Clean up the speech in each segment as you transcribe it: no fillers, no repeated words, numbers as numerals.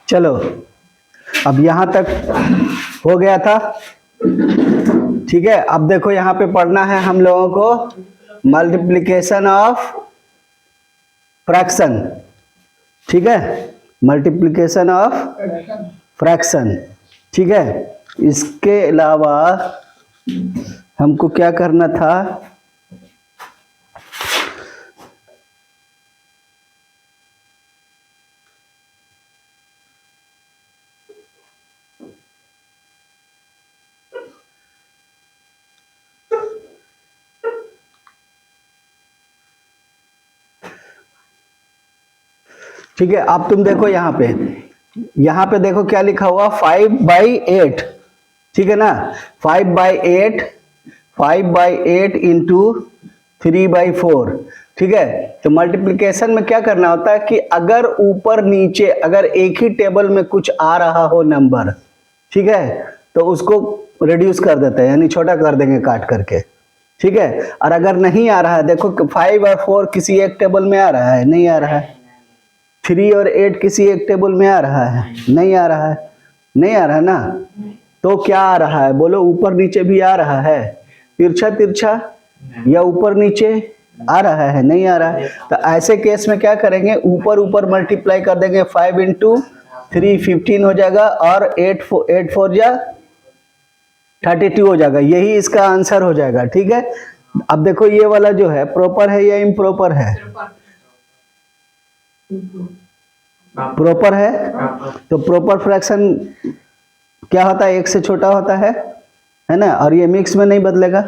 चलो अब यहां तक हो गया था, ठीक है। अब देखो यहां पे पढ़ना है हम लोगों को मल्टीप्लिकेशन ऑफ फ्रैक्शन, ठीक है, मल्टीप्लिकेशन ऑफ फ्रैक्शन, ठीक है। इसके अलावा हमको क्या करना था, ठीक है। अब तुम देखो यहाँ पे देखो क्या लिखा हुआ 5/8, ठीक है ना। 5/8 इंटू 3/4, ठीक है। तो मल्टीप्लिकेशन में क्या करना होता है कि अगर ऊपर नीचे अगर एक ही टेबल में कुछ आ रहा हो नंबर, ठीक है, तो उसको रिड्यूस कर देते हैं, यानी छोटा कर देंगे काट करके, ठीक है। और अगर नहीं आ रहा है, देखो 5 और 4 किसी एक टेबल में आ रहा है, नहीं आ रहा है। 3 और 8 किसी एक टेबल में आ रहा है, नहीं आ रहा है, नहीं आ रहा है ना। तो क्या आ रहा है बोलो, ऊपर नीचे भी आ रहा है, तिरछा तिरछा या ऊपर नीचे आ रहा है, नहीं आ रहा है। तो ऐसे केस में क्या करेंगे, ऊपर ऊपर मल्टीप्लाई कर देंगे, 5 इंटू 3 15 हो जाएगा, और 8 4 जा 32 हो जाएगा। यही इसका आंसर हो जाएगा, ठीक है। अब देखो ये वाला जो है प्रॉपर है या इम्प्रॉपर है, प्रॉपर है। तो प्रॉपर फ्रैक्शन क्या होता है, एक से छोटा होता है ना, और ये मिक्स में नहीं बदलेगा,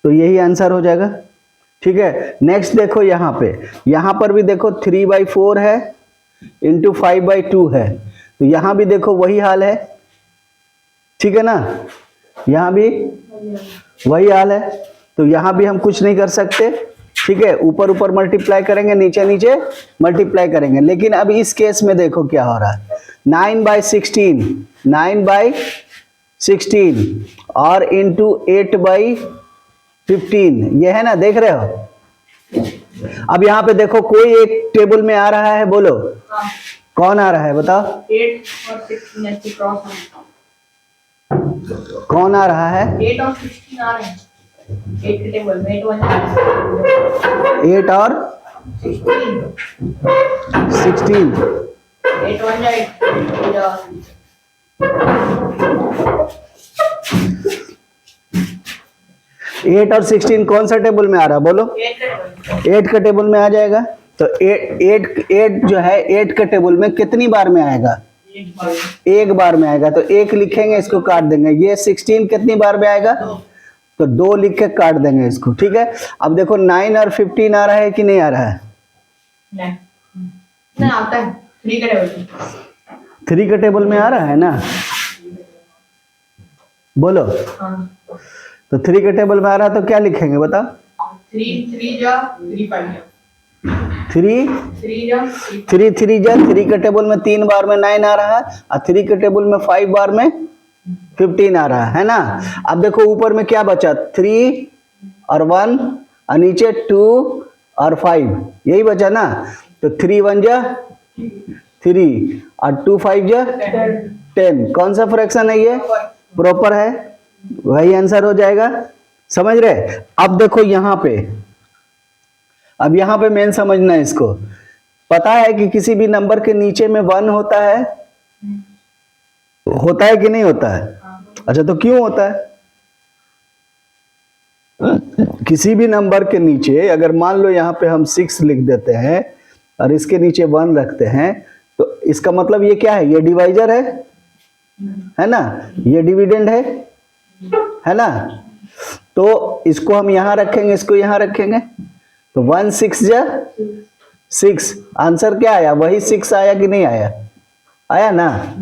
तो यही आंसर हो जाएगा, ठीक है। नेक्स्ट देखो यहाँ पर भी देखो 3/4 है इंटू 5/2 है, तो यहाँ भी देखो वही हाल है, ठीक है ना, यहाँ भी वही हाल है। तो यहाँ भी हम कुछ नहीं कर सकते, ठीक है। ऊपर ऊपर मल्टीप्लाई करेंगे, नीचे नीचे मल्टीप्लाई करेंगे। लेकिन अब इस केस में देखो क्या हो रहा है, 9/16 और इंटू 8/15, ये है ना, देख रहे हो। अब यहाँ पे देखो कोई एक टेबल में आ रहा है, बोलो कौन आ रहा है, बताओ 8 और 16 ऐसे क्रॉस है। कौन आ रहा है, 8 और 16 आ रहे हैं, 8 के टेबल में 8 और 8 और 16 8 1 जा 8 और 16 कौन सा टेबल में आ रहा है, बोलो 8 का टेबल में आ जाएगा। तो 8 जो है 8 के टेबल में कितनी बार में आएगा, एक बार में आएगा, तो एक लिखेंगे, इसको काट देंगे। ये 16 कितनी बार में आएगा, तो 2 लिख के काट देंगे इसको, ठीक है। अब देखो 9 और 15 आ रहा है कि नहीं आ रहा है, ना आता है 3 के टेबल में, 3 के टेबल में आ रहा है ना, बोलो। तो 3 के टेबल में आ रहा है, तो क्या लिखेंगे बताओ, 3 जा 3 5 जा 3 के टेबल में 3 बार में 9 आ रहा है, और 3 के टेबल में 5 बार में 15 आ रहा है ना। अब देखो ऊपर में क्या बचा, 3 और 1 और नीचे 2 और 5, यही बचा ना। तो 3 1 जा 3 और 2 5 जा 10। कौन सा फ्रैक्शन है ये, प्रॉपर है, वही आंसर हो जाएगा, समझ रहे। अब देखो यहाँ पे मेन समझना है इसको। पता है कि किसी भी नंबर के नीचे में 1 होता है कि नहीं होता है, अच्छा तो क्यों होता है, किसी भी नंबर के नीचे अगर मान लो यहाँ पे हम 6 लिख देते हैं और इसके नीचे 1 रखते हैं, तो इसका मतलब ये क्या है, ये डिवाइजर है ना, ये डिविडेंड है ना। तो इसको हम यहाँ रखेंगे, इसको यहाँ रखेंगे, तो 1 6 जा 6, आंसर क्या आया, वही 6 आया कि नहीं आया, आया ना,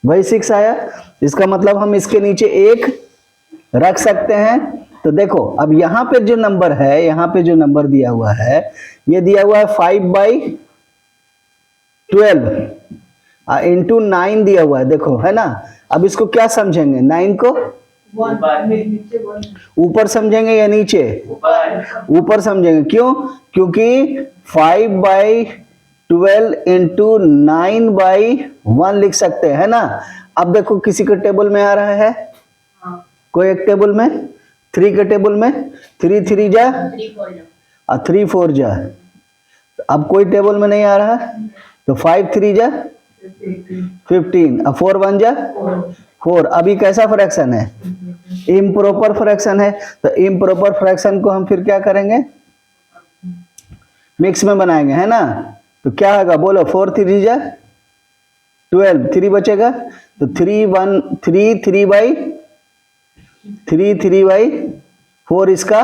वही 6 आया। इसका मतलब हम इसके नीचे 1 रख सकते हैं। तो देखो अब यहाँ पे जो नंबर है, यहाँ पे जो नंबर दिया हुआ है, ये दिया हुआ है 5/12 इंटू 9 दिया हुआ है, देखो है ना। अब इसको क्या समझेंगे, 9 को ऊपर समझेंगे या नीचे, ऊपर समझेंगे। क्यों, क्योंकि 12 इंटू 9/1 लिख सकते हैं ना। अब देखो किसी के टेबल में आ रहा है, हाँ कोई एक टेबल में 3 के टेबल में 3 3 जा 3 4 और 3 4 जा। अब कोई टेबल में नहीं आ रहा तो 5 3 जा 15 और 4 1 जा 4। अभी कैसा फ्रैक्शन है? इम्प्रॉपर फ्रैक्शन है। तो इम्प्रॉपर फ्रैक्शन को हम फिर क्या करेंगे? मिक्स में बनाएंगे, है ना। तो क्या होगा बोलो? 4 3 जा 12, 3 बचेगा तो 3/4 इसका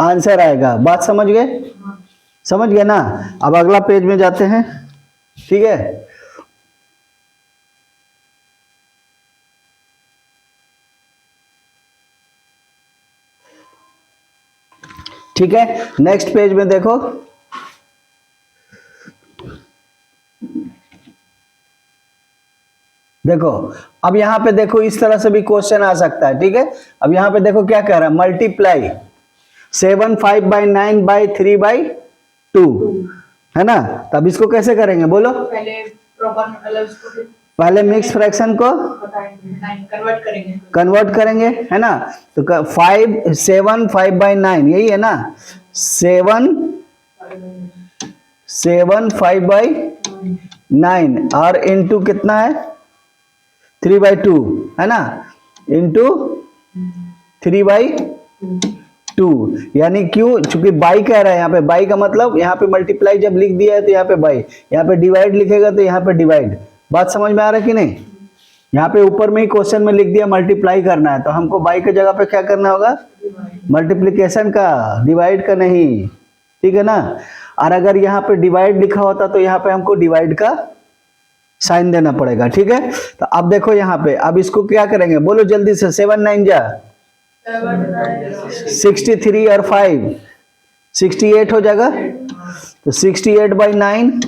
आंसर आएगा। बात समझ गए? समझ गए ना। अब अगला पेज में जाते हैं, ठीक है। ठीक है, नेक्स्ट पेज में देखो। देखो अब यहां पे देखो, इस तरह से भी क्वेश्चन आ सकता है, ठीक है। अब यहां पे देखो क्या कह रहा है, मल्टीप्लाई 7 5/9/3/2, है ना। तब इसको कैसे करेंगे बोलो? पहले प्रॉपर मतलब इसको फिर पहले मिक्स फ्रैक्शन को कन्वर्ट करेंगे, है ना। तो 7 5/9 यही है ना। 7 5/9 और इंटू कितना है 3/2, है ना, इंटू 3/2। यानी क्यों? चूंकि बाई कह रहा है यहाँ पे, बाई का मतलब यहाँ पे मल्टीप्लाई जब लिख दिया है तो यहाँ पे बाई, यहाँ पे डिवाइड लिखेगा तो यहाँ पे डिवाइड। बात समझ में आ रहा है कि नहीं? यहाँ पे ऊपर में ही क्वेश्चन में लिख दिया मल्टीप्लाई करना है, तो हमको बाई के जगह पे क्या करना होगा? मल्टीप्लिकेशन का, डिवाइड का नहीं, ठीक है ना। और अगर यहाँ पे डिवाइड लिखा होता तो यहाँ पे हमको डिवाइड का साइन देना पड़ेगा, ठीक है। तो अब देखो यहाँ पे, अब इसको क्या करेंगे बोलो जल्दी से? 7 9 जा 63 और 5 68 हो जाएगा। तो 68/9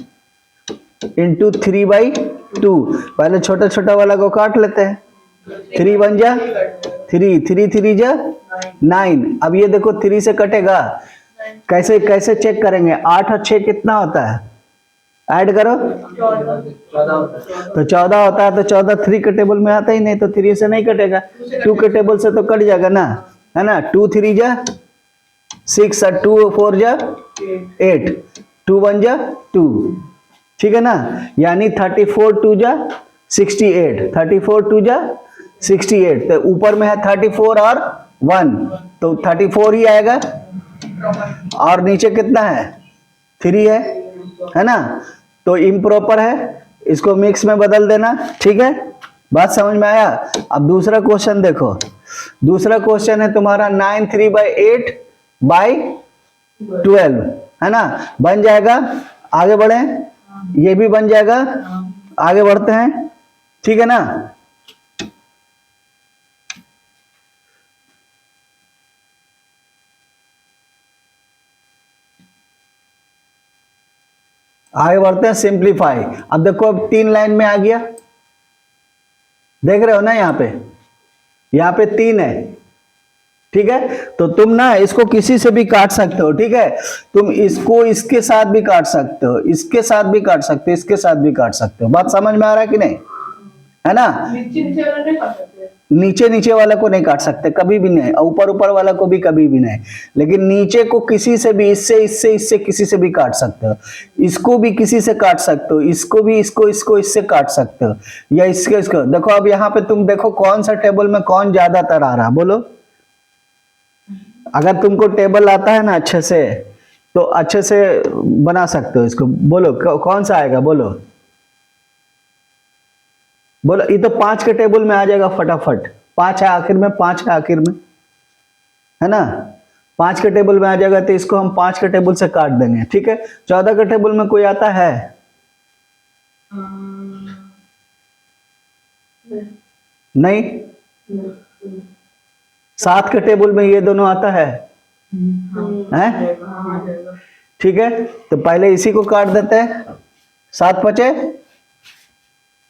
इंटू 3/2। पहले छोटा छोटा वाला को काट लेते हैं। 3 1 जा 3 3 3 जा 9। अब ये देखो 3 से कटेगा, कैसे कैसे चेक करेंगे? 8 और 6 कितना होता है? ऐड करो तो 14 होता है। तो 14 3 के टेबल में आता ही नहीं, तो 3 से नहीं कटेगा। 2 के टेबल से तो कट जाएगा ना, है ना। 2 3 जा 6 और 2 4 जा 8, 2 1 जा 2, ठीक है ना। यानी 34 2 जा 68, 34 2 जा 68। तो ऊपर में है 34 और 1, तो 34 ही आएगा। और नीचे कितना है? 3 है ना। तो इम्प्रॉपर है, इसको मिक्स में बदल देना, ठीक है। बात समझ में आया? अब दूसरा क्वेश्चन देखो। दूसरा क्वेश्चन है तुम्हारा 9 3/8/12, है ना। बन जाएगा, आगे बढ़े, ये भी बन जाएगा, आगे बढ़ते हैं, ठीक है ना। आगे बढ़ते हैं, सिंप्लीफाई। अब देखो, अब 3 लाइन में आ गया, देख रहे हो ना। यहाँ पे 3 है, ठीक है। तो तुम ना इसको किसी से भी काट सकते हो, ठीक है। तुम इसको इसके साथ भी काट सकते हो, इसके साथ भी काट सकते हो, इसके साथ भी काट सकते हो। बात समझ में आ रहा है कि नहीं? है ना। नीचे नीचे वाला को नहीं काट सकते कभी भी नहीं, ऊपर ऊपर वाला को भी कभी भी नहीं। लेकिन नीचे को किसी से भी, इससे किसी से भी काट सकते हो। इसको भी किसी से काट सकते हो, इसको भी, इसको इससे काट सकते हो, या इसको। देखो अब यहाँ पे तुम देखो कौन सा टेबल में कौन ज्यादातर आ रहा, बोलो। अगर तुमको टेबल आता है ना अच्छे से, तो अच्छे से बना सकते हो इसको। बोलो कौन सा आएगा, बोलो बोलो। ये तो 5 के टेबल में आ जाएगा फटाफट। 5 है आखिर में, 5 है आखिर में, है ना। 5 के टेबल में आ जाएगा, तो इसको हम 5 के टेबल से काट देंगे, ठीक है। 14 के टेबल में कोई आता है? नहीं। 7 के टेबल में ये दोनों आता है, हैं? ठीक है। तो पहले इसी को काट देते हैं। 7 5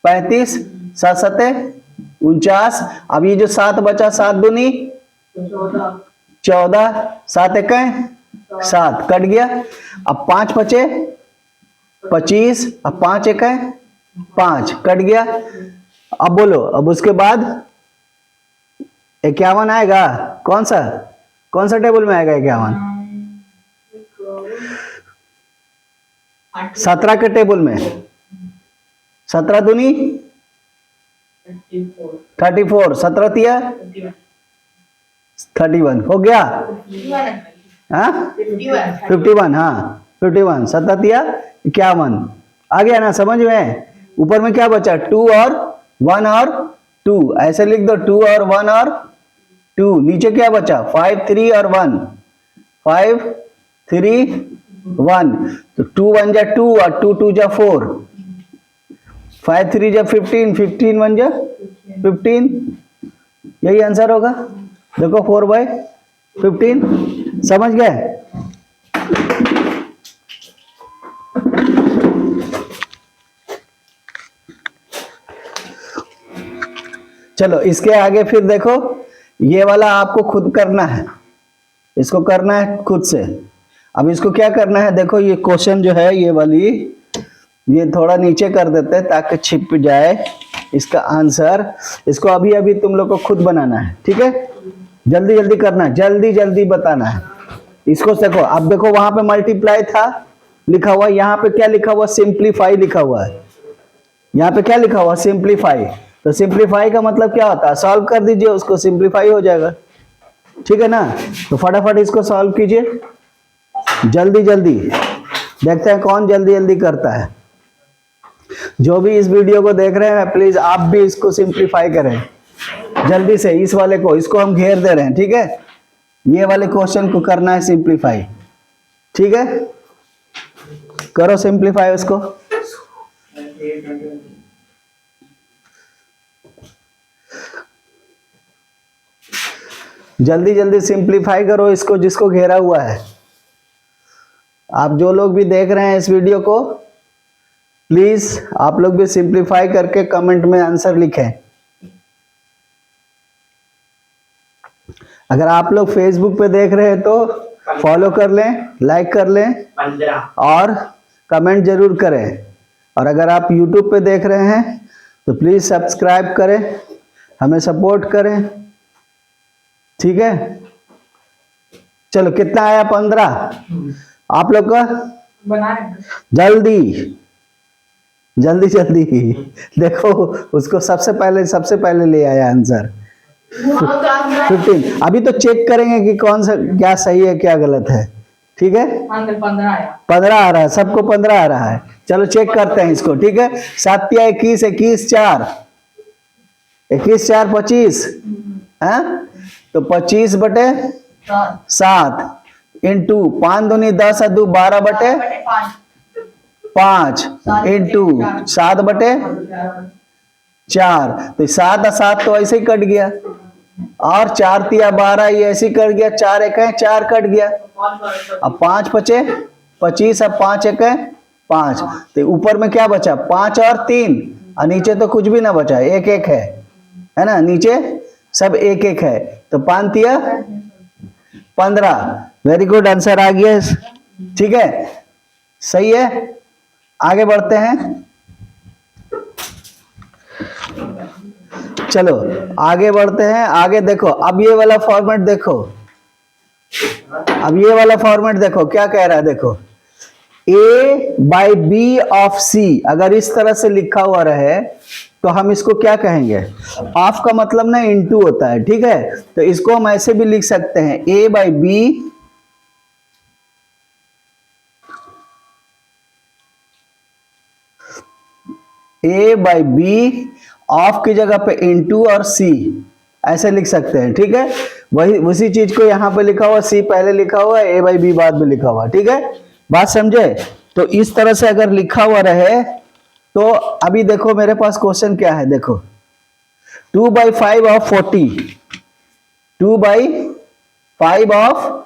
35, 7 7 49। अब ये जो 7 बचा, 7 दूनी 14, 7 1 7, कट गया। अब 5 बचे, 25 अब 5 एक है 5 कट गया। अब बोलो, अब उसके बाद 51 आएगा। कौन सा टेबल में आएगा 51? 17 के टेबल में। 17 दूनी 34, 17 तिया 31 हो गया। हाँ 51, हाँ 51, 17 तिया 51 आ गया ना समझ में। ऊपर में क्या बचा 2 और 1 और 2, ऐसे लिख दो 2 और 1 और 2। नीचे क्या बचा 5 3 और 1, 5 3 1, तो 2 1 जा 2 और 2 2 जा 4, 5 3 जा 15, 15 1 जा 15, यही आंसर होगा। देखो 4/15 समझ गए। चलो इसके आगे फिर देखो, ये वाला आपको खुद करना है, इसको करना है खुद से। अब इसको क्या करना है, देखो ये क्वेश्चन जो है ये वाली, ये थोड़ा नीचे कर देते हैं ताकि छिप जाए इसका आंसर। इसको अभी अभी तुम लोग को खुद बनाना है, ठीक है। जल्दी जल्दी करना है, जल्दी जल्दी बताना है। इसको देखो, अब देखो वहां पे मल्टीप्लाई था लिखा हुआ, यहाँ पे क्या लिखा हुआ सिंप्लीफाई लिखा हुआ है। यहाँ पे क्या लिखा हुआ सिंप्लीफाई, तो सिंप्लीफाई का मतलब क्या होता है, सॉल्व कर दीजिए उसको, सिंप्लीफाई हो जाएगा, ठीक है ना। तो फटाफट इसको सॉल्व कीजिए जल्दी जल्दी, देखते हैं कौन जल्दी जल्दी करता है। जो भी इस वीडियो को देख रहे हैं प्लीज आप भी इसको सिंप्लीफाई करें जल्दी से। इस वाले को, इसको हम घेर दे रहे हैं, ठीक है। ये वाले क्वेश्चन को करना है सिंप्लीफाई, ठीक है। करो सिंप्लीफाई उसको। जल्दी जल्दी सिंप्लीफाई करो इसको, जिसको घेरा हुआ है। आप जो लोग भी देख रहे हैं इस वीडियो को, प्लीज आप लोग भी सिंप्लीफाई करके कमेंट में आंसर लिखें। अगर आप लोग फेसबुक पे देख रहे हैं तो फॉलो कर लें, लाइक कर लें और कमेंट जरूर करें। और अगर आप यूट्यूब पे देख रहे हैं तो प्लीज सब्सक्राइब करें, हमें सपोर्ट करें, ठीक है। चलो कितना आया 15 आप लोग का, बना रहे हैं। जल्दी जल्दी जल्दी देखो उसको सबसे पहले ले आया आंसर 15। अभी तो चेक करेंगे कि कौन सा क्या सही है क्या गलत है, ठीक है। 15 आया, 15 आ रहा है, सबको 15 आ रहा है। चलो चेक करते हैं इसको, ठीक है। 7 या 21, 21 4, 21 4 25 है, तो 25 बटे 7 इंटू 5 दूनी 10 और 2 12 बटे 5 इंटू 7 बटे 4, तो 7 और 7 तो ऐसे ही कट गया, और 4 तिया 12 ये ऐसे ही कट गया, 4 एक है 4 कट गया। अब 5 बचे 25, अब 5 एक है 5, तो ऊपर में क्या बचा 5 और 3, और नीचे तो कुछ भी ना बचा, एक एक है ना, नीचे सब एक एक है, तो 5 तिया 15। वेरी गुड, आंसर आ गया, ठीक है, सही है। आगे बढ़ते हैं, चलो आगे बढ़ते हैं। आगे देखो, अब ये वाला फॉर्मेट देखो, अब ये वाला फॉर्मेट देखो क्या कह रहा है, देखो A/B ऑफ C अगर इस तरह से लिखा हुआ रहे तो हम इसको क्या कहेंगे, ऑफ का मतलब ना इनटू होता है, ठीक है। तो इसको हम ऐसे भी लिख सकते हैं A/B ऑफ की जगह पे इनटू और C ऐसे लिख सकते हैं, ठीक है। वही उसी चीज को यहाँ पे लिखा हुआ, C पहले लिखा हुआ है, A/B बाद में लिखा हुआ, ठीक है, बात समझे। तो इस तरह से अगर लिखा हुआ रहे तो अभी देखो मेरे पास क्वेश्चन क्या है, देखो 2/5 ऑफ 40, 2/5 ऑफ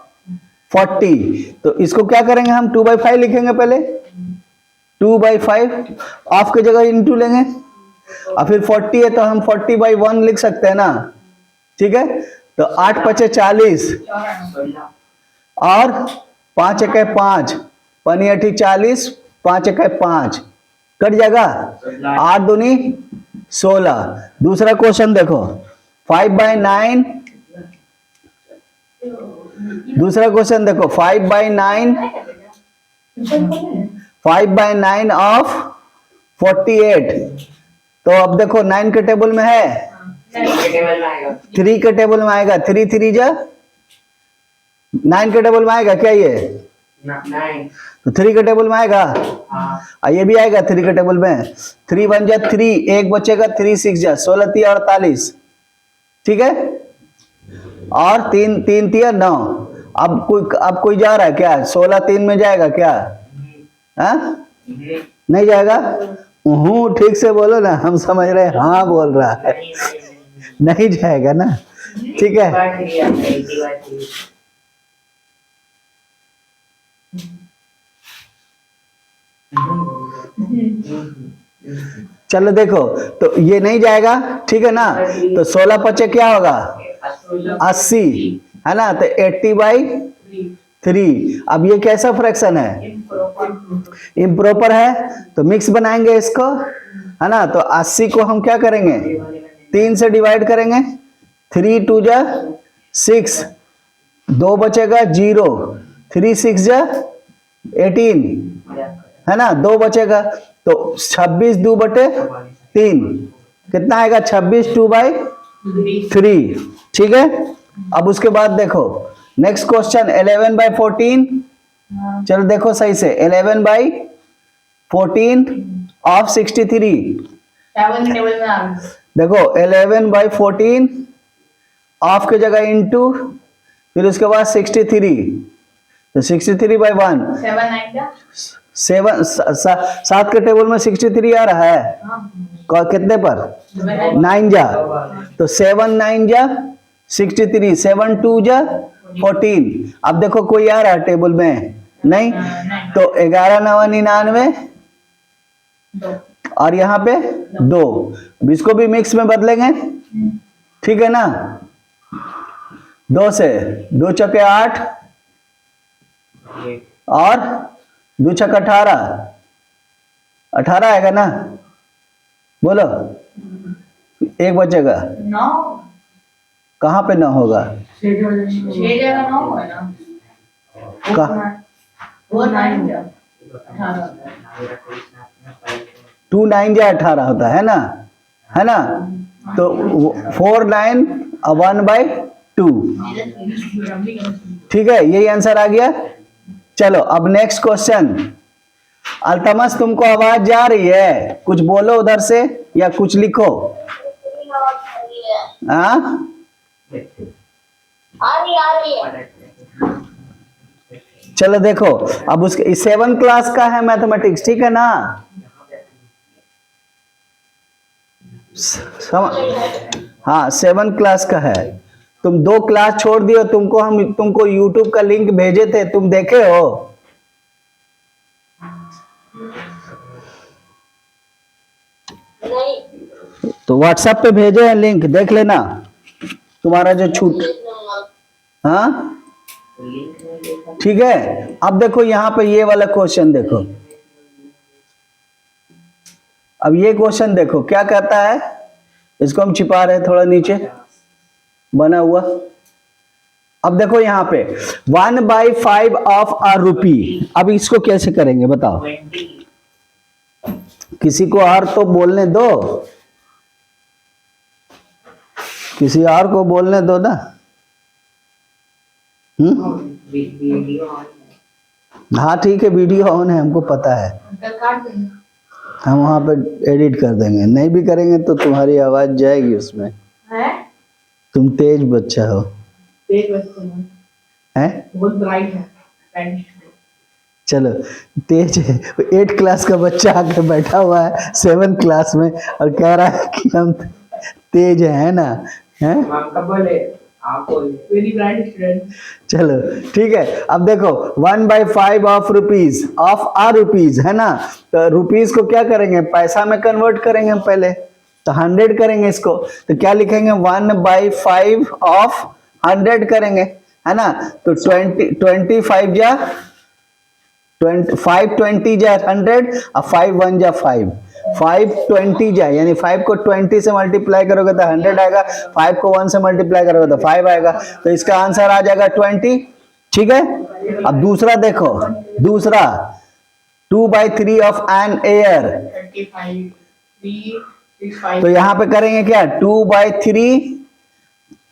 40, तो इसको क्या करेंगे हम 2/5 लिखेंगे, पहले 2/5 ऑफ की जगह इनटू लेंगे, और फिर 40 है तो हम 40/1 लिख सकते हैं ना, ठीक है। तो 8 5 40 और 5 1 5 5 8 40 5 1 5 कट जाएगा, 8 दूनी 16। दूसरा क्वेश्चन देखो 5/9, दूसरा क्वेश्चन देखो 5/9, 5/9 ऑफ 48। तो अब देखो 9 के टेबल में है, 3 के टेबल में आएगा, 3 3 जा 9 के टेबल में आएगा क्या ये? तो 3 के टेबल में आएगा, ये भी आएगा 3 के टेबल में। 3 1 जा 3, एक बचेगा, 3 6 जा 16 3 48, ठीक है। और 3 3 3 9। अब कोई जा रहा है क्या? 16 3 में जाएगा क्या? हाँ नहीं जाएगा। ठीक से बोलो ना, हम समझ रहे हैं हाँ बोल रहा है। नहीं जाएगा ना, ठीक है। चलो देखो, तो ये नहीं जाएगा, ठीक है ना। तो 16 पचे क्या होगा? 80 है ना। तो 80/3। अब ये कैसा फ्रैक्शन है? इम्प्रॉपर है, तो मिक्स बनाएंगे इसको, है ना। तो 80 को हम क्या करेंगे? 3 से डिवाइड करेंगे, 3 2 जा 6, 2 बचेगा 0, 3 6 जा 18, है ना। 2 बचेगा, तो 26 2/3 कितना आएगा? 26 2/3, ठीक है। अब उसके बाद देखो नेक्स्ट क्वेश्चन 11/14। चलो देखो सही से, 11/14 ऑफ 63। देखो 11/14 ऑफ की जगह इनटू, फिर उसके बाद 63, तो 63/1, 7 के टेबल में 63 आ रहा है, कितने पर? 9 जा, तो 7 9 जा 63, 7 2 जा 14। अब देखो कोई आ रहा है टेबल में? नहीं, तो 11 9 99, और यहाँ पे 2। अब इसको भी मिक्स में बदलेंगे, ठीक है ना। 2 से 2 चौके 8 और 2 छक्का 18 आएगा ना। बोलो, एक बचेगा, 9 कहाँ पे 9 होगा? 6 जगह 9 है ना, वो 9 जा 2 9 जा 18 होता है ना, है ना। तो 4 9 1/2, ठीक है। यही आंसर आ गया। चलो अब नेक्स्ट क्वेश्चन। अल्तमस तुमको आवाज जा रही है? कुछ बोलो उधर से या कुछ लिखो। हाँ आ रही है। चलो देखो, अब उसके 7 क्लास का है मैथमेटिक्स, ठीक है ना। हाँ 7 क्लास का है। तुम 2 क्लास छोड़ दियो, तुमको यूट्यूब का लिंक भेजे थे, तुम देखे हो? नहीं, तो व्हाट्सएप पे भेजे हैं लिंक, देख लेना तुम्हारा जो छूट। हाँ ठीक है। अब देखो यहाँ पे ये वाला क्वेश्चन देखो, अब ये क्वेश्चन देखो क्या कहता है। इसको हम छिपा रहे हैं थोड़ा नीचे बना हुआ। अब देखो यहाँ पे 1/5 ऑफ अ रुपी। अब इसको कैसे करेंगे बताओ? किसी को और तो बोलने दो, किसी और को बोलने दो ना। हाँ ठीक है, वीडियो ऑन है, हमको पता है, हम वहां पे एडिट कर देंगे। नहीं भी करेंगे तो तुम्हारी आवाज जाएगी उसमें। है? तुम तेज बच्चा हो। तेज बच्चा हैं? बहुत ब्राइट है। चलो तेज है। 8 क्लास का बच्चा आके बैठा हुआ है 7 क्लास में और कह रहा है कि हम तेज है ना, हैं? Very bright student. चलो ठीक है। अब देखो 1/5 of rupees, of a rupees, है ना। तो रुपीज को क्या करेंगे? पैसा में कन्वर्ट करेंगे हम पहले, तो 100 करेंगे इसको। तो क्या लिखेंगे? 1/5 ऑफ 100 करेंगे, है ना। तो 25 जा 520 जा 100 और 5 1 जा 5, 520 जा यानी 5 को 20 से मल्टीप्लाई करोगे तो 100 आएगा, 5 को 1 से मल्टीप्लाई करोगे तो 5 आएगा, तो इसका आंसर आ जाएगा 20। ठीक है। अब दूसरा देखो, दूसरा 2/3 ऑफ एन एयर, 35 3 तो यहाँ पे करेंगे क्या, 2/3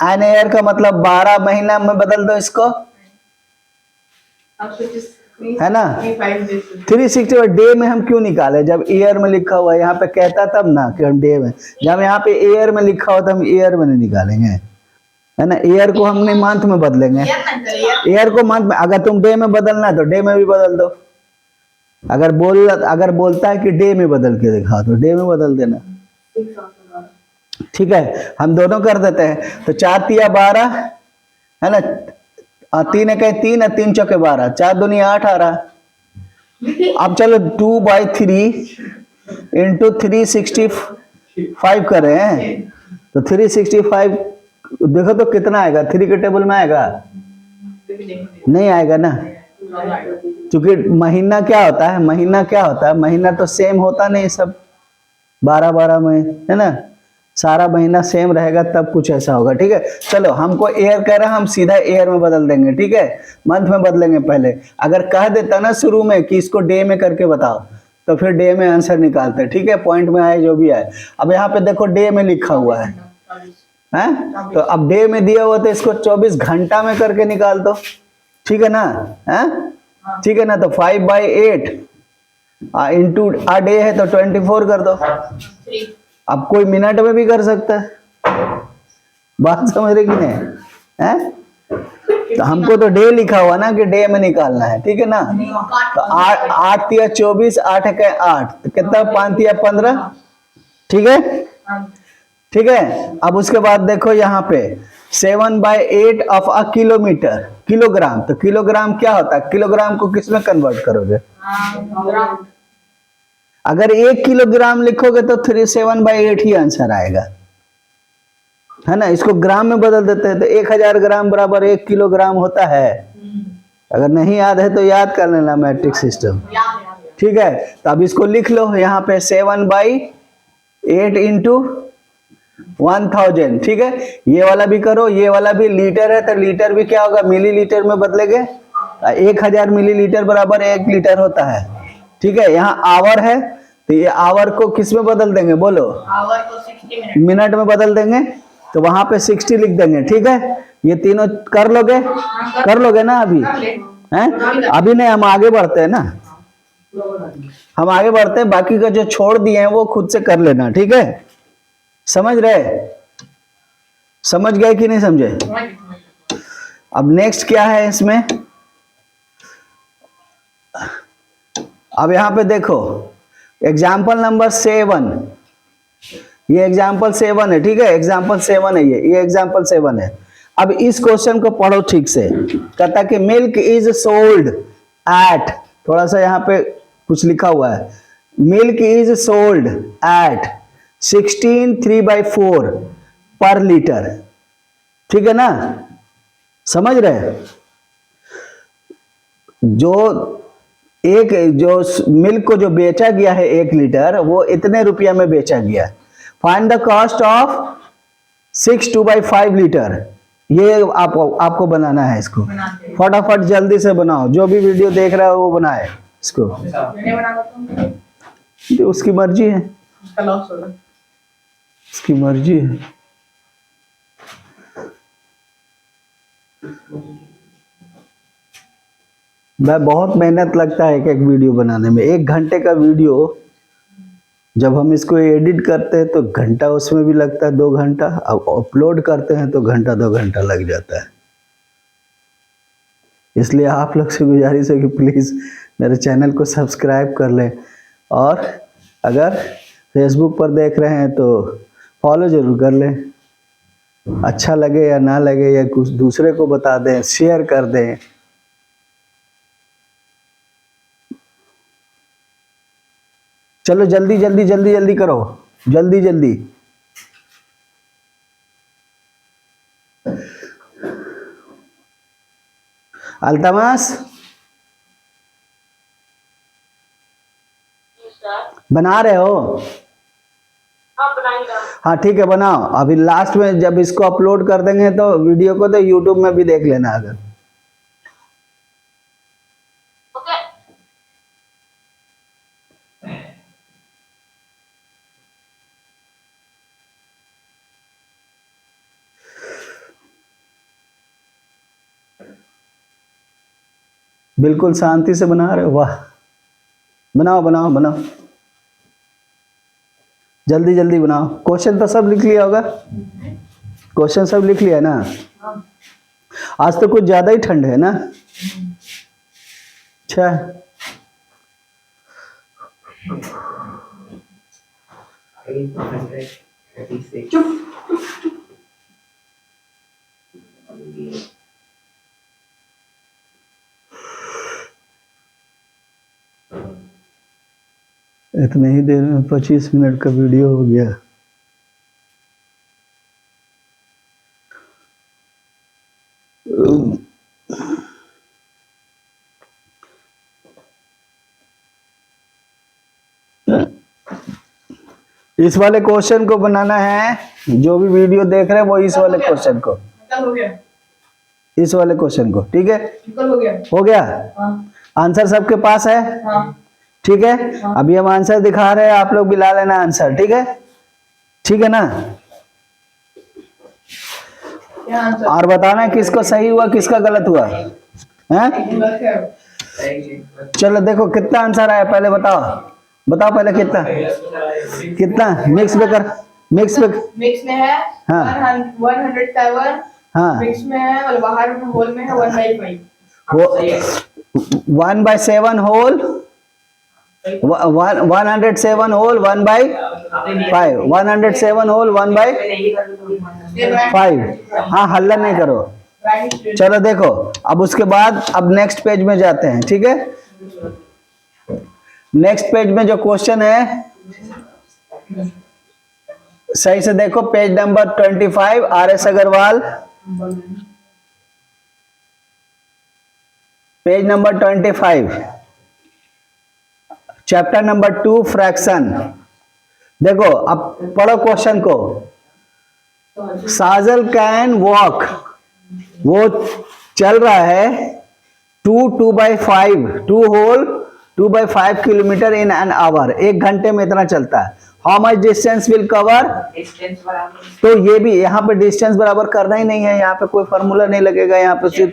एन एयर का मतलब 12 महीना में बदल दो इसको, है ना। 360 डे में हम क्यों निकाले, जब ईयर में लिखा हुआ है, यहाँ पे कहता तब ना कि हम डे में, जब यहाँ पे ईयर में लिखा हुआ तो हम ईयर में नहीं निकालेंगे, है ना। ईयर को हमने मंथ में बदलेंगे, ईयर को मंथ में, अगर तुम डे में बदलना है तो डे में भी बदल दो, अगर बोलता है कि डे में बदल के दिखाओ तो डे में बदल देना। ठीक है, हम दोनों कर देते हैं, तो 4 तिया 12, है ना, 3 एक 3 और 3 चौके 12, 4 दूनी 8 आ रहा। अब चलो 2/3 इंटू 365 कर रहे हैं, तो 365 देखो तो कितना आएगा, 3 के टेबल में आएगा, नहीं आएगा ना, क्योंकि महीना क्या होता है, महीना क्या होता है, महीना तो सेम होता नहीं सब 12-12 में, है ना, सारा महीना सेम रहेगा तब कुछ ऐसा होगा। ठीक है, चलो हमको एयर कह रहा है, हम सीधा एयर में बदल देंगे। ठीक है, मंथ में बदलेंगे पहले, अगर कह देता ना शुरू में कि इसको डे में करके बताओ तो फिर डे में आंसर निकालते। ठीक है, पॉइंट में आए जो भी आए। अब यहाँ पे देखो डे में लिखा हुआ है, हैं, तो अब डे में दिया हुआ तो इसको 24 घंटा में करके निकाल दो। ठीक है ना, हैं, ठीक है ना, तो 5/8 इंटू आ डे है तो 24 कर दो। अब कोई मिनट में भी कर सकता है, बात समझ रहे कि नहीं, हैं? तो हमको तो डे लिखा हुआ ना कि डे में निकालना है। ठीक है ना, तो 8 तिया 24, 8 एक 8, तो कितना, 5 तिया 15। ठीक है, ठीक है। अब उसके बाद देखो यहाँ पे 7/8 ऑफ अ किलोमीटर, किलोग्राम, तो किलोग्राम क्या होता है, किलोग्राम को किस में कन्वर्ट करोगे, अगर 1 किलोग्राम लिखोगे तो 7/8 ही आंसर आएगा, है ना। इसको ग्राम में बदल देते हैं तो 1000 ग्राम बराबर 1 किलोग्राम होता है। अगर नहीं याद है तो याद कर लेना मैट्रिक सिस्टम। ठीक है, तो अब इसको लिख लो यहाँ पे 7/8 इंटू 1000। ठीक है, ये वाला भी करो, ये वाला भी, लीटर है तो लीटर भी क्या होगा, मिलीलीटर में बदलेंगे, 1000 मिलीलीटर बराबर 1 लीटर होता है। ठीक है, यहाँ आवर है तो ये आवर को किस में बदल देंगे, बोलो, आवर को 60 मिनट में बदल देंगे, तो वहां पे 60 लिख देंगे। ठीक है, ये तीनों कर लोगे ना अभी, हैं, अभी नहीं, हम आगे बढ़ते हैं ना, हम आगे बढ़ते हैं, बाकी का जो छोड़ दिए हैं वो खुद से कर लेना। ठीक है, समझ रहे, समझ गए कि नहीं समझे। अब नेक्स्ट क्या है इसमें, अब यहां पे देखो एग्जाम्पल नंबर 7, ये एग्जाम्पल 7 है। ठीक है, एग्जाम्पल 7 है, ये एग्जाम्पल 7 है। अब इस क्वेश्चन को पढ़ो ठीक से, कहता कि मिल्क इज सोल्ड एट, थोड़ा सा यहाँ पे कुछ लिखा हुआ है, मिल्क इज सोल्ड एट 16 3/4 पर लीटर। ठीक है ना, समझ रहे, जो मिल्क को जो बेचा गया है 1 लीटर, वो इतने रुपया में बेचा गया। Find the cost of 6 2/5 litre, ये आपको बनाना है। इसको फटाफट जल्दी से बनाओ, जो भी वीडियो देख रहा है वो बनाए इसको, तो उसकी मर्जी है, उसकी मर्जी है। मैं बहुत मेहनत लगता है एक वीडियो बनाने में, 1 घंटे का वीडियो जब हम इसको एडिट करते हैं तो घंटा उसमें भी लगता है, 2 घंटा, अब अपलोड करते हैं तो घंटा 2 घंटा लग जाता है। इसलिए आप लोग से गुजारिश है कि प्लीज़ मेरे चैनल को सब्सक्राइब कर लें, और अगर फेसबुक पर देख रहे हैं तो फॉलो ज़रूर कर लें। अच्छा लगे या ना लगे, या कुछ दूसरे को बता दें, शेयर कर दें। चलो जल्दी जल्दी जल्दी जल्दी करो, जल्दी जल्दी। अल्तमास, बना रहे हो? हाँ बनाएगा। हाँ ठीक है, बनाओ। अभी लास्ट में जब इसको अपलोड कर देंगे तो वीडियो को, तो यूट्यूब में भी देख लेना अगर। ओके। बिल्कुल शांति से बना रहे हो, वाह। बनाओ बनाओ बनाओ, जल्दी जल्दी बनाओ। क्वेश्चन तो सब लिख लिया होगा? क्वेश्चन सब लिख लिया है ना? आज तो कुछ ज्यादा ही ठंड है ना? अच्छा, इतने ही देर में 25 मिनट का वीडियो हो गया। इस वाले क्वेश्चन को बनाना है, जो भी वीडियो देख रहे हैं वो इस वाले क्वेश्चन को, कल हो गया, इस वाले क्वेश्चन को, ठीक है? कल हो गया। हो गया? हाँ आंसर सबके पास है? हाँ ठीक है, हाँ। अभी हम आंसर दिखा रहे हैं, आप लोग भी ला लेना आंसर, ठीक है? ठीक है ना? क्या आंसर? और बताना किसको सही हुआ किसका गलत हुआ हैं? गलत है। चलो देखो कितना आंसर आया, पहले बताओ, बताओ पहले कितना, कितना मिक्स में कर, मिक्स में, मिक्स में है हाँ। 107, हाँ, मिक्स में है और बाहर में होल में है 1/5। वो 1/7 होल, 107 होल 1/5, 107 होल 1/5। हाँ, हल्ला नहीं करो। चलो देखो, अब उसके बाद अब नेक्स्ट पेज में जाते हैं, ठीक है? नेक्स्ट पेज में जो क्वेश्चन है, सही से देखो, page number 25, RS Agarwal, page number 25, chapter number 2, fraction. देखो अब पढ़ो क्वेश्चन को। साजल कैन वॉक, वो चल रहा है 2/5 किलोमीटर इन एन आवर, 1 घंटे में इतना चलता है। How much distance will cover? तो ये भी यहाँ पे डिस्टेंस बराबर करना ही नहीं है, यहाँ पे कोई फॉर्मूला नहीं लगेगा। यहाँ पे सिर्फ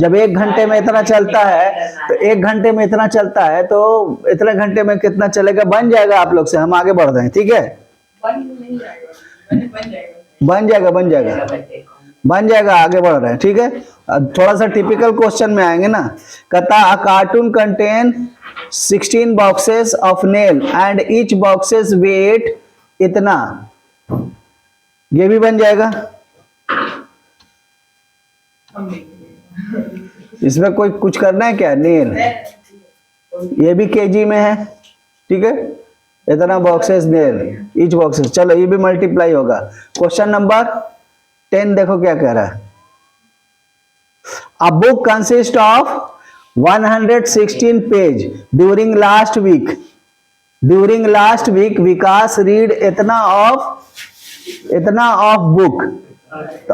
जब 1 घंटे में इतना चलता है, तो 1 घंटे में इतना चलता है, तो इतने घंटे में कितना चलेगा बन जाएगा आप लोग से। हम आगे बढ़ रहे हैं, ठीक है? बन जाएगा, बन जाएगा, बन जाएगा, आगे बढ़ रहे हैं, ठीक है? थोड़ा सा टिपिकल क्वेश्चन में आएंगे ना। कहता a cartoon contain 16 boxes of nail and each boxes weight इतना, ये भी बन जाएगा। इसमें कोई कुछ करना है क्या? नेल ये भी केजी में है, ठीक है? इतना बॉक्सेस नेल, ईच बॉक्सेस, चलो ये भी मल्टीप्लाई होगा। क्वेश्चन नंबर 10 देखो क्या कह रहा है। A book consists of 116 page during last week. During last week Vikas read इतना of book.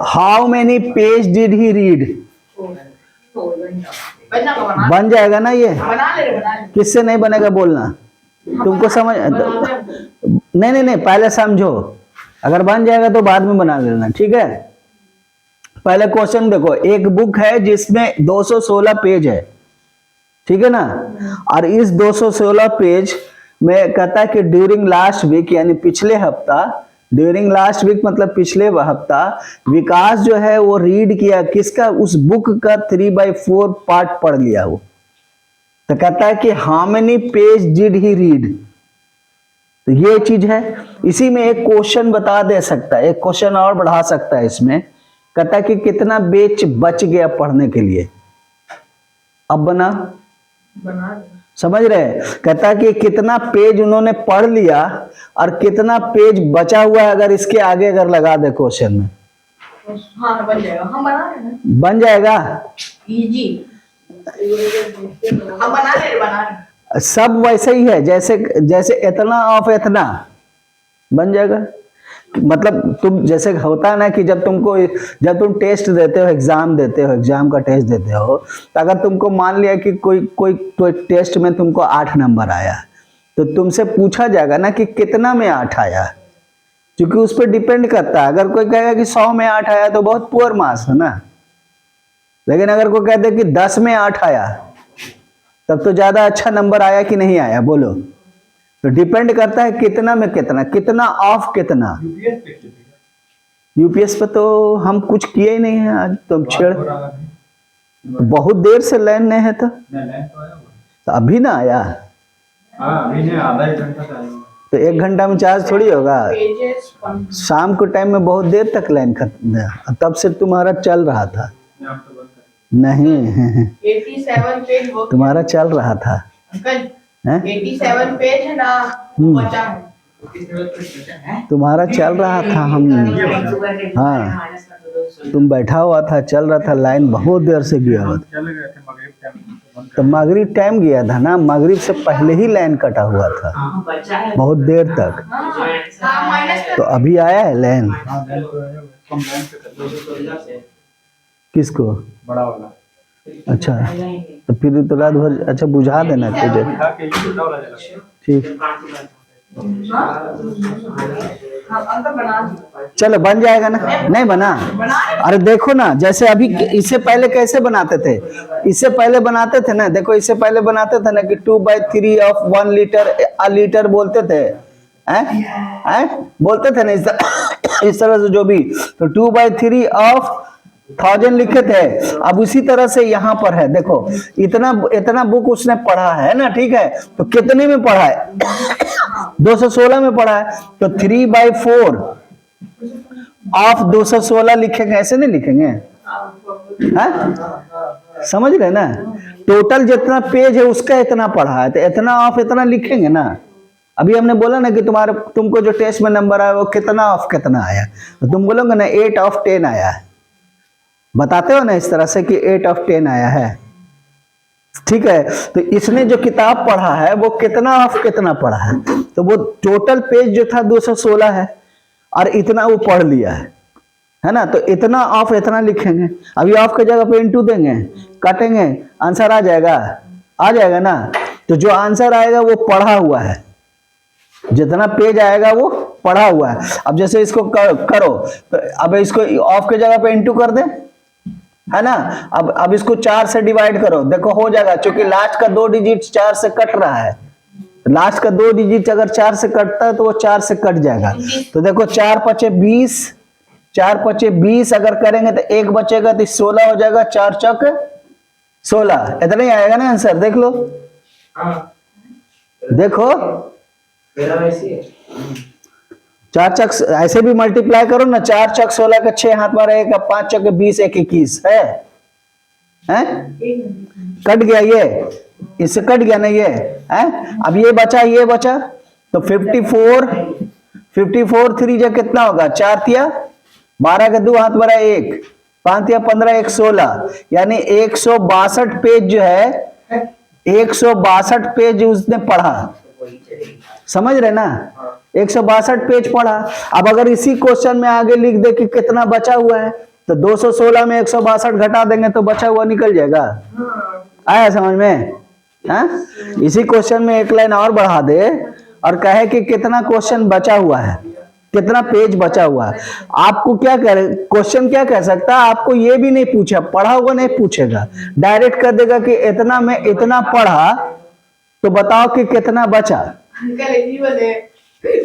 How many page did he read? बन जाएगा ना ये? बना ले। किससे नहीं बनेगा बोलना, तुमको समझ नहीं, पहले समझो, अगर बन जाएगा तो बाद में बना लेना, ठीक है? पहले क्वेश्चन देखो, एक बुक है जिसमें 216 पेज है, ठीक है ना? और इस 216 पेज में कहता है कि ड्यूरिंग लास्ट वीक, यानी पिछले हफ्ता, ड्यूरिंग लास्ट वीक मतलब पिछले हफ्ता, विकास जो है वो रीड किया किसका? उस बुक का 3/4 पार्ट पढ़ लिया वो। तो कहता है कि how many page did he read? तो ये चीज है। इसी में एक क्वेश्चन बता दे सकता है, एक क्वेश्चन और बढ़ा सकता है इसमें। कहता है कि कितना पेज बच गया पढ़ने के लिए। अब बना समझ रहे? कहता है कि कितना पेज उन्होंने पढ़ लिया और कितना पेज बचा हुआ है, अगर इसके आगे अगर लगा दे क्वेश्चन में। हाँ बन जाएगा, हम बना रहे हैं। बन जाएगा, इजी, हम बना रहे। सब वैसे ही है, जैसे जैसे इतना ऑफ इतना बन जाएगा। मतलब तुम जैसे होता है ना कि जब तुम टेस्ट देते हो, एग्जाम देते हो, एग्जाम का टेस्ट देते हो, तो अगर तुमको मान लिया कि कोई टेस्ट में तुमको 8 नंबर आया, तो तुमसे पूछा जाएगा ना कि कितना में 8 आया, क्योंकि उस पर डिपेंड करता है। अगर कोई कहेगा कि 100 में 8 आया तो बहुत पुअर मार्क्स है ना, लेकिन अगर कोई कहते कि 10 में 8 आया तब तो ज्यादा अच्छा नंबर आया कि नहीं आया, बोलो। तो डिपेंड करता है कितना में कितना ऑफ कितना। यूपीएस पे तो हम कुछ किए ही नहीं है आज, तुम छेड़ बहुत देर से लाइन नहीं है तो अभी ना आया। अभी नहीं, आधा 1 घंटा का आएगा। तो 1 घंटा में चार्ज थोड़ी होगा। पेजेस शाम के टाइम में बहुत देर तक लाइन खत्म है, तब से तुम्हारा चल रहा था। नहीं 87 पेज वो तुम्हारा चल रहा था अंकल हैं? 87 पेज है ना, बचा है। तुम्हारा चल रहा था। हम हाँ, तुम बैठा हुआ था, चल रहा था, लाइन बहुत देर से गया हुआ था। चले गए थे मगरिब टाइम। तो मगरिब टाइम गया था ना, मगरिब से पहले ही लाइन कटा हुआ था बहुत देर तक। हाँ माइनस तो अभी आया है लाइन। हाँ, लाइन तो है, कम लाइन पे कर दो। किसको? बड़ा वाला अच्छा, तो फिर तो रात भर अच्छा बुझा देना तुझे। उठा के ये छोटा वाला जला। ठीक, अंकल बना दो। चलो बन जाएगा ना। नहीं बना? अरे देखो ना, जैसे अभी इससे पहले कैसे बनाते थे, इससे पहले बनाते थे ना, देखो इससे पहले बनाते थे ना कि 2/3 ऑफ 1 लीटर, अ लीटर बोलते थे, हैं बोलते थे ना इस तरह से जो भी। तो 2/3 ऑफ 1000 लिखे थे। अब उसी तरह से यहाँ पर है, देखो इतना बुक उसने पढ़ा है ना, ठीक है, तो कितने में पढ़ा है? 216 में पढ़ा है। तो 3/4 ऑफ 216 लिखेंगे, ऐसे नहीं लिखेंगे? हाँ? समझ रहे ना, टोटल जितना पेज है उसका इतना पढ़ा है, तो इतना ऑफ इतना लिखेंगे ना। अभी हमने बोला ना कि तुमको जो टेस्ट में नंबर आया वो कितना ऑफ कितना आया, तो तुम बोलोगे ना 8 ऑफ 10 आया है, बताते हो ना इस तरह से कि 8 ऑफ 10 आया है, ठीक है। तो इसने जो किताब पढ़ा है वो कितना ऑफ कितना पढ़ा है, तो वो टोटल पेज जो था 216 है और इतना वो पढ़ लिया है ना। तो इतना ऑफ इतना लिखेंगे। अभी ऑफ की जगह पे इनटू देंगे, काटेंगे, आंसर आ जाएगा ना। तो जो आंसर आएगा वो पढ़ा हुआ है, जितना पेज आएगा वो पढ़ा हुआ है। अब जैसे इसको करो, तो अब इसको ऑफ की जगह पे इनटू कर दें, है ना। अब इसको 4 से डिवाइड करो, देखो हो जाएगा, क्योंकि लास्ट का 2 डिजिट 4 से कट रहा है। लास्ट का 2 डिजिट अगर 4 से कटता है तो वो 4 से कट जाएगा। तो देखो 4 × 20, 4 × 20 अगर करेंगे तो 1 बचेगा, तो 16 हो जाएगा। 4 चौक 16, इतना ही आएगा ना आंसर। देख लो, देखो 4 चक ऐसे भी मल्टीप्लाई करो ना, 4 चक 16 का 6 हाथ में रहेगा, 5 चक 20, 1 21 है, कट गया ये, इससे कट गया ना ये, है। अब ये बचा, तो 54 3 जा कितना होगा? 4 तिया 12 के 2 हाथ में 1, 5 तिया 15, 1 16, यानी 162 पेज जो है, 162 पेज उसने पढ़ा। समझ रहे ना, 162 पेज पढ़ा। अब अगर इसी क्वेश्चन में आगे लिख दे कि कितना बचा हुआ है, तो 216 में 162 घटा देंगे तो बचा हुआ निकल जाएगा। आया समझ में? हाँ, इसी क्वेश्चन में एक लाइन और बढ़ा दे और कहे कि कितना क्वेश्चन बचा हुआ है, कितना पेज बचा हुआ है। आपको क्या करे, क्वेश्चन क्या कह सकता है, आपको ये भी नहीं पूछा, पढ़ा हुआ नहीं पूछेगा, डायरेक्ट कर देगा कि इतना में इतना पढ़ा, तो बताओ कि कितना बचा। अंकल इसी वाले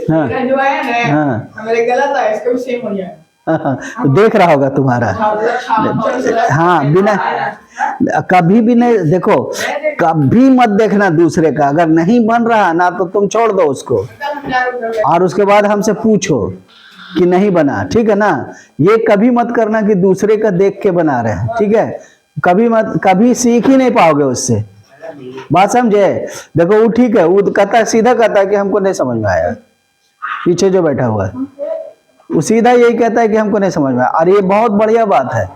हाँ। जो आया ना, हाँ। मेरे गलत है, इसका भी सेम हो जाएगा। तो देख रहा होगा तुम्हारा। हाँ, बिना कभी भी नहीं देखो, कभी मत देखना दूसरे का, अगर नहीं बन रहा ना तो तुम छोड़ दो उसको, और उसके बाद हमसे पूछो कि नहीं बना, ठीक है ना। ये कभी मत करना कि दूसरे का देख के बना रहे हैं, ठीक है। कभी सीख ही नहीं पाओगे उससे, बात समझे। देखो वो ठीक है, वो कहता सीधा कहता है कि हमको नहीं समझ में आया, पीछे जो बैठा हुआ है वो सीधा यही कहता है कि हमको नहीं समझ में आया, और ये बहुत बढ़िया बात है,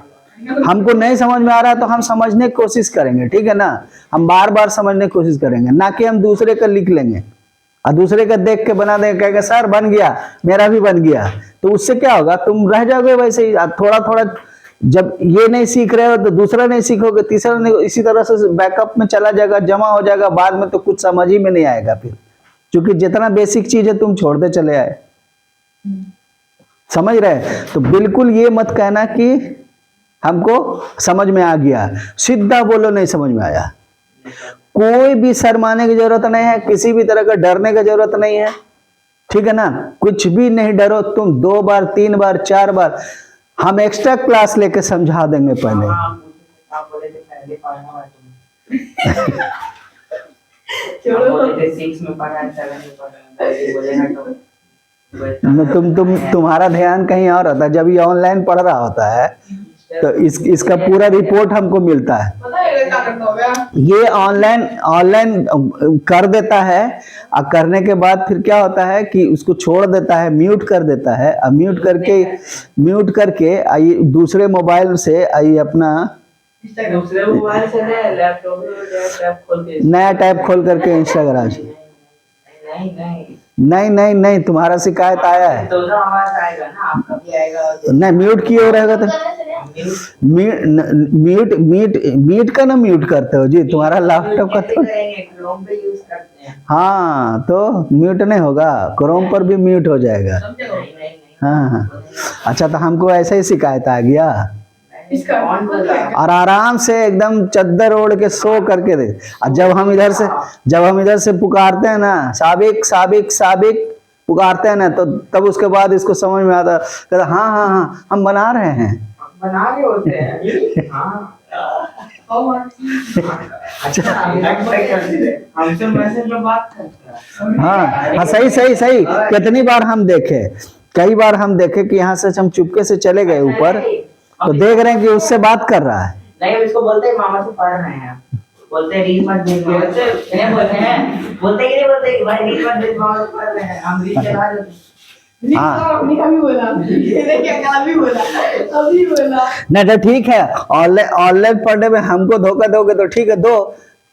हमको नहीं समझ में आ रहा है तो हम समझने की कोशिश करेंगे, ठीक है ना। हम बार बार समझने की कोशिश करेंगे, ना कि हम दूसरे का लिख लेंगे और दूसरे का देख के बना देंगे, कहेंगे सर बन गया, मेरा भी बन गया। तो उससे क्या होगा, तुम रह जाओगे वैसे ही। थोड़ा थोड़ा जब ये नहीं सीख रहे हो तो दूसरा नहीं सीखोगे, तीसरा नहीं, इसी तरह से बैकअप में चला जाएगा, जमा हो जाएगा, बाद में तो कुछ समझ ही में नहीं आएगा फिर, क्योंकि जितना बेसिक चीज है तुम छोड़ते चले आए। समझ रहे? तो बिल्कुल ये मत कहना कि हमको समझ में आ गया, सीधा बोलो नहीं समझ में आया। कोई भी शर्माने की जरूरत नहीं है, किसी भी तरह का डरने की जरूरत नहीं है, ठीक है ना। कुछ भी नहीं डरो, तुम 2 बार 3 बार 4 बार, हम एक्स्ट्रा क्लास लेके समझा देंगे पहले। आप बोले थे पहले पढ़ना हुआ तुम बोले थे 6 में पढ़ा 7 में पढ़ा, बोले ना तो तुम्हारा ध्यान कहीं और होता है। जब ये ऑनलाइन पढ़ रहा होता है तो इसका पूरा रिपोर्ट हमको मिलता है। पता है क्या करता हो गया, ये ऑनलाइन कर देता है, और करने के बाद फिर क्या होता है कि उसको छोड़ देता है, म्यूट कर देता है, और म्यूट करके आई दूसरे मोबाइल से आई अपना दूसरे मोबाइल से लैपटॉप खोल के नया टैब खोल करके इंस्टाग्राम। नहीं, तुम्हारा शिकायत आया है। तो आवाज आएगा ना, आपका भी आएगा। नहीं, म्यूट किए हो रहेगा तो म्यूट का ना म्यूट करते हो जी, तुम्हारा लैपटॉप का तो क्रोम पे यूज करते हैं। हाँ, तो म्यूट नहीं होगा, क्रोम पर भी म्यूट हो जाएगा। हाँ, अच्छा, तो हमको ऐसा ही शिकायत आ गया। इसका और आराम से एकदम चद्दर ओढ़ के सो करके दे। और जब हम इधर से पुकारते हैं ना, साबिक साबिक साबिक पुकारते हैं ना, तो तब उसके बाद इसको समझ में आता, कहता हाँ हम बना रहे हैं, बना रहे होते हैं। हाँ हमसे मैसेज में बात करते हैं। हाँ, सही। कितनी बार हम देखे, कई बार हम देखे कि यहाँ से हम चुपके से चले गए ऊपर, तो देख रहे हैं कि उससे बात कर रहा है। नहीं, इसको बोलते हैं मामा से पढ़ रहे हैं, बोलते हैं रील मत देख, बोलते कि नहीं बोलते कि भाई रील मत देख, मामा से पढ़ रहे हैं, हम रील चला रहे हैं। हाँ, अपनी का भी बोला, देखिए क्या भी बोला, अभी बोला। नहीं तो ठीक है, ऑनलाइन पढ़ने में हमको धोखा दोगे तो ठीक है, दो,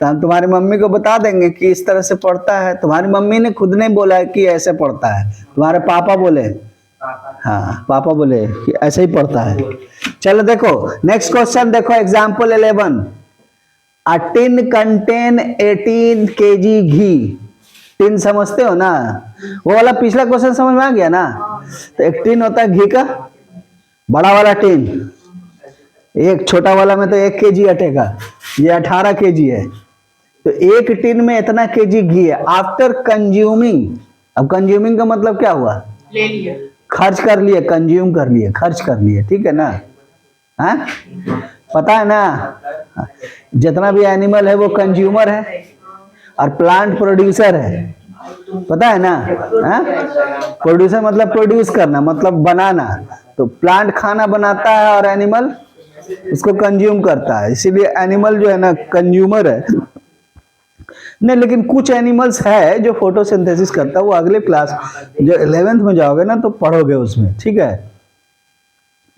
तो हम तुम्हारी मम्मी को बता देंगे कि इस तरह से पढ़ता है। तुम्हारी मम्मी ने खुद नहीं बोला है कि ऐसे पढ़ता है, तुम्हारे पापा बोले। हाँ, पापा बोले कि ऐसे ही पढ़ता है। चलो देखो नेक्स्ट क्वेश्चन, देखो example 11। A tin contain 18 kg ghee. Tin समझते हो ना, वो वाला पिछला क्वेश्चन समझ में आ गया ना। तो एक टिन होता है घी का, बड़ा वाला टिन, एक छोटा वाला में तो 1 kg अटेगा, ये 18 kg है। तो एक टिन में इतना kg घी है। आफ्टर कंज्यूमिंग, अब कंज्यूमिंग का मतलब क्या हुआ, ले लिया, खर्च कर लिए, कंज्यूम कर लिए, खर्च कर लिए, ठीक है ना। हाँ, पता है ना, जितना भी एनिमल है वो कंज्यूमर है और प्लांट प्रोड्यूसर है, पता है ना। हाँ, प्रोड्यूसर मतलब प्रोड्यूस करना, मतलब बनाना। तो प्लांट खाना बनाता है और एनिमल उसको कंज्यूम करता है, इसीलिए एनिमल जो है ना कंज्यूमर है। नहीं, लेकिन कुछ एनिमल्स है जो फोटोसिंथेसिस करता है, वो अगले क्लास जो 11th में जाओगे ना तो पढ़ोगे उसमें, ठीक है।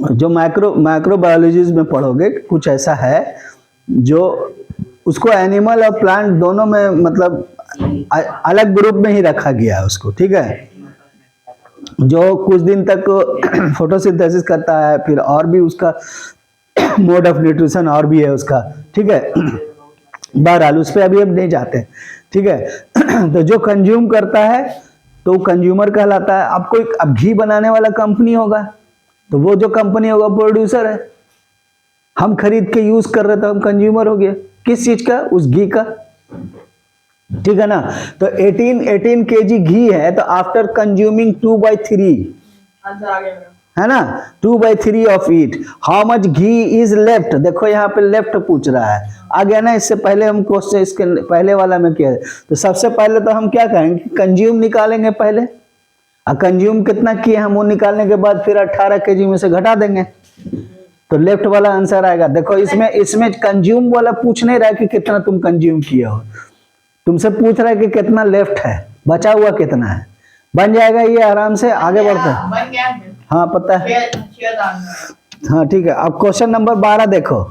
जो माइक्रोबायोलॉजी में पढ़ोगे, कुछ ऐसा है जो उसको एनिमल और प्लांट दोनों में मतलब अलग ग्रुप में ही रखा गया है उसको, ठीक है। जो कुछ दिन तक फोटोसिंथेसिस करता है, फिर और भी उसका मोड ऑफ न्यूट्रिशन और भी है उसका, ठीक है। बहरहाल उस पर अभी हम नहीं जाते, ठीक है। तो जो कंज्यूम करता है तो कंज्यूमर कहलाता है। अब कोई अब घी बनाने वाला कंपनी होगा तो वो जो कंपनी होगा प्रोड्यूसर है। हम खरीद के यूज कर रहे तो हम कंज्यूमर हो गए, किस चीज का, उस घी का, ठीक है ना। तो 18 kg घी है, तो आफ्टर कंज्यूमिंग 2/3, आंसर आ गया मेरा, है ना, 2/3 of it, how much ghee is left. देखो यहाँ पे लेफ्ट पूछ रहा है, आ गया ना। इससे पहले हम क्वेश्चन इसके पहले वाला में किया है, तो सबसे पहले तो हम क्या करेंगे, कंज्यूम निकालेंगे पहले, और कंज्यूम कितना किए हम वो निकालने के बाद फिर 18 kg में से घटा देंगे, तो लेफ्ट वाला आंसर आएगा। देखो इसमें कंज्यूम वाला पूछ नहीं रहा है कि कितना तुम कंज्यूम किए हो, तुमसे पूछ रहा है कि कितना लेफ्ट है, बचा हुआ कितना है। बन जाएगा ये आराम से, आगे बढ़ते हैं। बन गया फिर। हाँ, पता है। छह आंसर हाँ ठीक है, अब क्वेश्चन नंबर 12 देखो।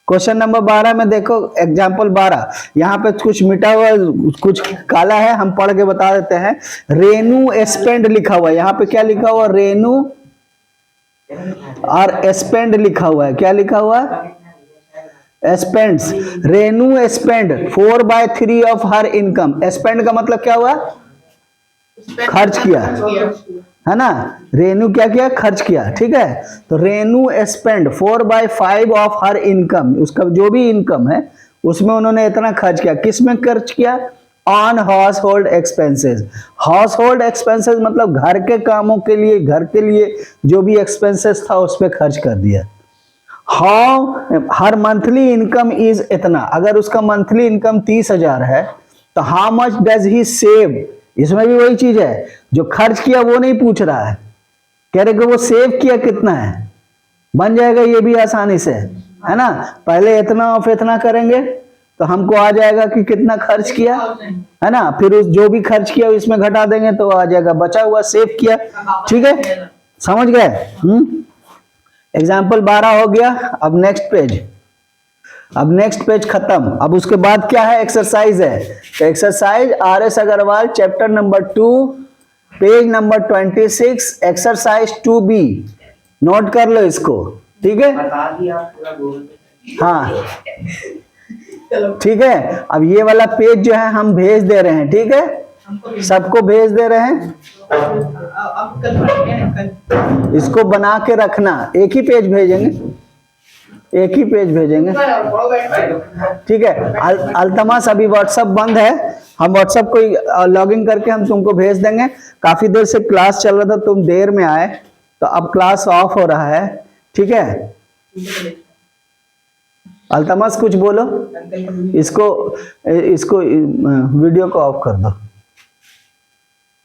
क्वेश्चन नंबर 12 में देखो, एग्जाम्पल 12, यहाँ पे कुछ मिटा हुआ कुछ काला है, हम पढ़ के बता देते हैं। रेनू स्पेंड लिखा हुआ है, यहाँ पे क्या लिखा हुआ? रेनू और स्पेंड लिखा हुआ है। क्या लिखा हुआ? Spends. Renu spend 4/3 of her income. Spend का मतलब क्या हुआ? खर्च किया, है ना। रेनू क्या किया? खर्च किया, ठीक है। तो Renu spend 4/5 of her income, उसका जो भी इनकम है उसमें उन्होंने इतना खर्च किया। किस में खर्च किया? On house hold expenses. House hold expenses मतलब घर के कामों के लिए, घर के लिए जो भी एक्सपेंसेस था उस पर खर्च कर दिया। How her monthly income is इतना, अगर उसका मंथली इनकम 30,000 है तो how much does he save. इसमें भी वही चीज है, जो खर्च किया वो नहीं पूछ रहा है, कह रहे कि वो सेव किया कितना है। बन जाएगा ये भी आसानी से, है ना। पहले इतना ऑफ इतना करेंगे तो हमको आ जाएगा कि कितना खर्च किया, है ना। फिर उस जो भी खर्च किया इसमें घटा देंगे तो आ जाएगा बचा हुआ सेव किया। ठीक है, समझ गए? एग्जाम्पल 12 हो गया। अब नेक्स्ट पेज, अब नेक्स्ट पेज खत्म। अब उसके बाद क्या है? एक्सरसाइज है। तो exercise RS Agarwal chapter number 2 page number 26 exercise 2B। Note कर लो इसको, ठीक है। बता दिया पूरा गूगल पे। हाँ ठीक है। अब ये वाला पेज जो है हम भेज दे रहे हैं, ठीक है, सबको भेज दे रहे हैं। अब कल पढ़ेंगे ना, कल इसको बना के रखना, एक ही पेज भेजेंगे, एक ही पेज भेजेंगे, ठीक है। अल्तमास अभी व्हाट्सएप बंद है, हम व्हाट्सएप को लॉगिन करके हम तुमको भेज देंगे। काफी देर से क्लास चल रहा था, तुम देर में आए तो अब क्लास ऑफ हो रहा है, ठीक है। अल्तमास कुछ बोलो, इसको वीडियो को ऑफ कर दो।